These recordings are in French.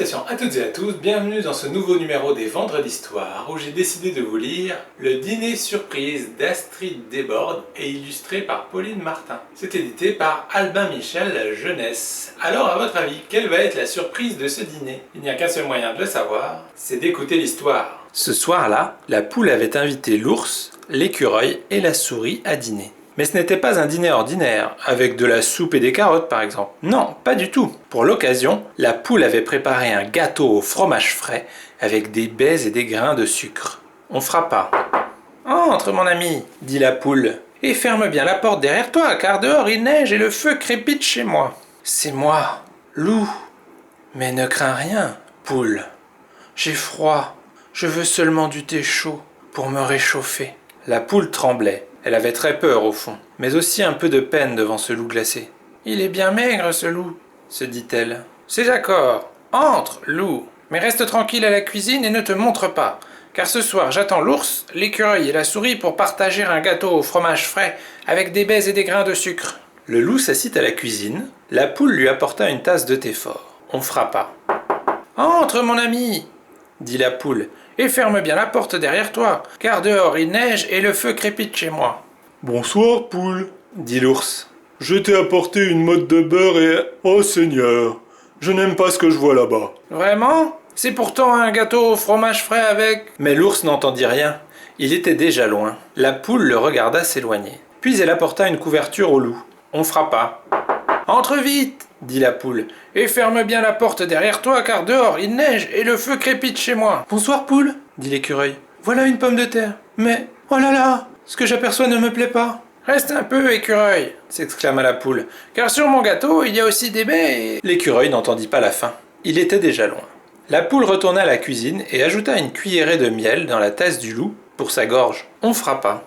Salutations à toutes et à tous, bienvenue dans ce nouveau numéro des Vendredis d'Histoire où j'ai décidé de vous lire Le dîner surprise d'Astrid Desbordes et illustré par Pauline Martin. C'est édité par Albin Michel Jeunesse. Alors à votre avis, quelle va être la surprise de ce dîner? Il n'y a qu'un seul moyen de le savoir, c'est d'écouter l'histoire. Ce soir-là, la poule avait invité l'ours, l'écureuil et la souris à dîner. Mais ce n'était pas un dîner ordinaire, avec de la soupe et des carottes par exemple. Non, pas du tout. Pour l'occasion, la poule avait préparé un gâteau au fromage frais, avec des baies et des grains de sucre. On frappa. « Entre mon ami, dit la poule, et ferme bien la porte derrière toi, car dehors il neige et le feu crépite chez moi. »« C'est moi, loup. Mais ne crains rien, poule. J'ai froid. Je veux seulement du thé chaud pour me réchauffer. » La poule tremblait. Elle avait très peur au fond, mais aussi un peu de peine devant ce loup glacé. « Il est bien maigre ce loup, se dit-elle. « C'est d'accord. Entre, loup. Mais reste tranquille à la cuisine et ne te montre pas, car ce soir j'attends l'ours, l'écureuil et la souris pour partager un gâteau au fromage frais avec des baies et des grains de sucre. » Le loup s'assit à la cuisine, la poule lui apporta une tasse de thé fort. On frappa. « Entre mon ami, dit la poule, et ferme bien la porte derrière toi, car dehors il neige et le feu crépite chez moi. »« Bonsoir, poule, dit l'ours. Je t'ai apporté une motte de beurre et... Oh Seigneur, je n'aime pas ce que je vois là-bas. »« Vraiment ? C'est pourtant un gâteau au fromage frais avec... » Mais l'ours n'entendit rien. Il était déjà loin. La poule le regarda s'éloigner. Puis elle apporta une couverture au loup. On frappa. « Entre vite, dit la poule, et ferme bien la porte derrière toi, car dehors il neige et le feu crépite chez moi. »« Bonsoir, poule, dit l'écureuil. Voilà une pomme de terre. Mais, oh là là, ce que j'aperçois ne me plaît pas. »« Reste un peu, écureuil, s'exclama la poule, car sur mon gâteau il y a aussi des baies et... » L'écureuil n'entendit pas la fin. Il était déjà loin. La poule retourna à la cuisine et ajouta une cuillerée de miel dans la tasse du loup pour sa gorge. On frappa.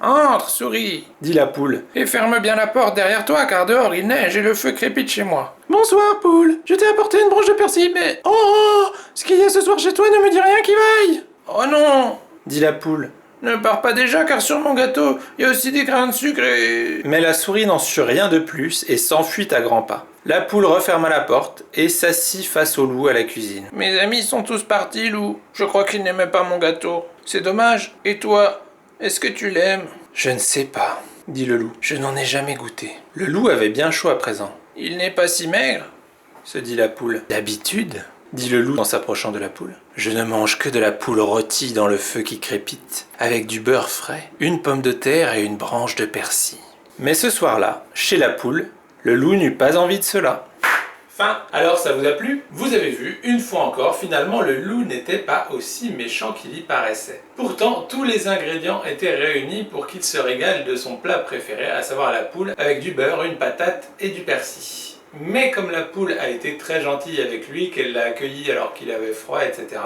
« Entre, souris, dit la poule, et ferme bien la porte derrière toi, car dehors il neige et le feu crépite chez moi. »« Bonsoir, poule, je t'ai apporté une branche de persil, mais... Oh, ce qu'il y a ce soir chez toi ne me dit rien qui vaille. »« Oh non, dit la poule, ne pars pas déjà, car sur mon gâteau, il y a aussi des grains de sucre et... » Mais la souris n'en sut rien de plus et s'enfuit à grands pas. La poule referma la porte et s'assit face au loup à la cuisine. « Mes amis sont tous partis, loup. Je crois qu'ils n'aimaient pas mon gâteau. C'est dommage. Et toi, est-ce que tu l'aimes ?»« Je ne sais pas, dit le loup. Je n'en ai jamais goûté. » Le loup avait bien chaud à présent. « Il n'est pas si maigre, se dit la poule. »« D'habitude, dit le loup en s'approchant de la poule. Je ne mange que de la poule rôtie dans le feu qui crépite, avec du beurre frais, une pomme de terre et une branche de persil. » Mais ce soir-là, chez la poule, le loup n'eut pas envie de cela. Fin. Alors ça vous a plu? Vous avez vu, une fois encore, finalement le loup n'était pas aussi méchant qu'il y paraissait. Pourtant, tous les ingrédients étaient réunis pour qu'il se régale de son plat préféré, à savoir la poule, avec du beurre, une patate et du persil. Mais comme la poule a été très gentille avec lui, qu'elle l'a accueilli alors qu'il avait froid, etc.,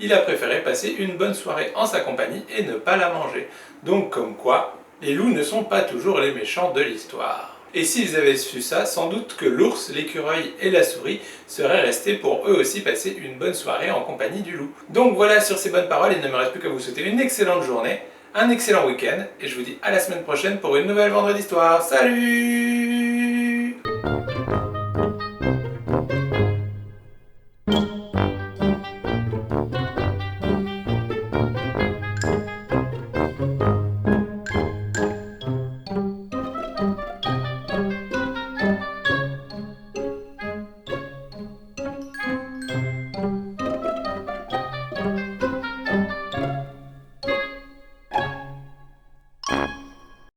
il a préféré passer une bonne soirée en sa compagnie et ne pas la manger. Donc comme quoi, les loups ne sont pas toujours les méchants de l'histoire. Et s'ils avaient su ça, sans doute que l'ours, l'écureuil et la souris seraient restés pour eux aussi passer une bonne soirée en compagnie du loup. Donc voilà, sur ces bonnes paroles, il ne me reste plus qu'à vous souhaiter une excellente journée, un excellent week-end, et je vous dis à la semaine prochaine pour une nouvelle Vendredi d'Histoire. Salut!